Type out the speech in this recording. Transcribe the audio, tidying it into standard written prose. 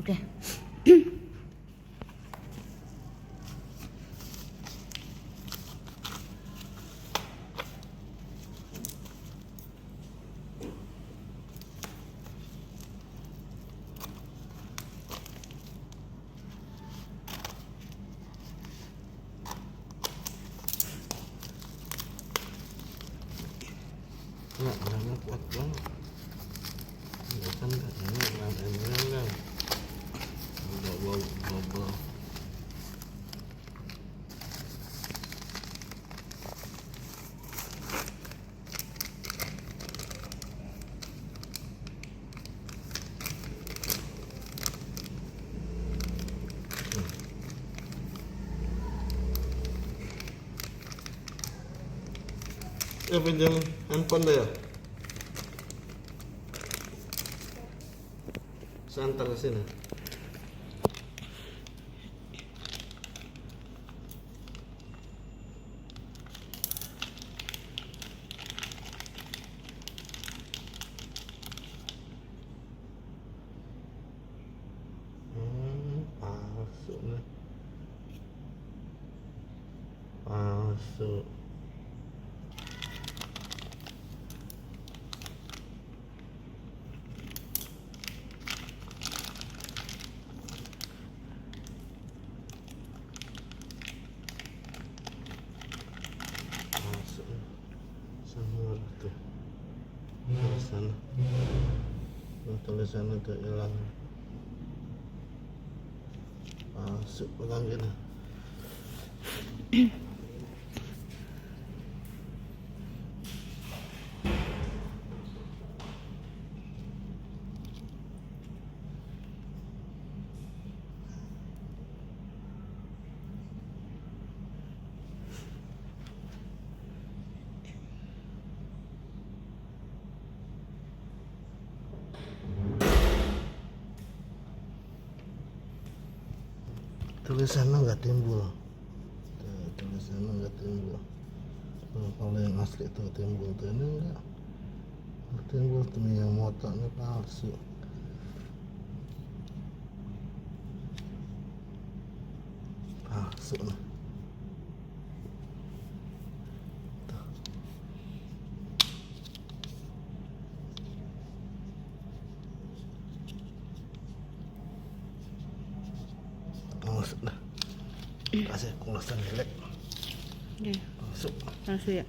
Oke. Nah, remnya kuat banget. Ini kan ini remnya kan bobol. Ya pinjam handphone deh ya. Saya antar ke sini. Palsu nih. Palsu. Palsu. Sama tuh. Tulisan. Tulisan itu hilang. Palsu pegang gini. Tulisannya nggak timbul. Tulisannya nggak timbul. Kalau yang asli itu timbul, tuh ini enggak timbul, tuh yang motornya palsu. Palsu nih. Masuk dah. Kasih kulasan jelek. Oke. Masuk. Langsung ya.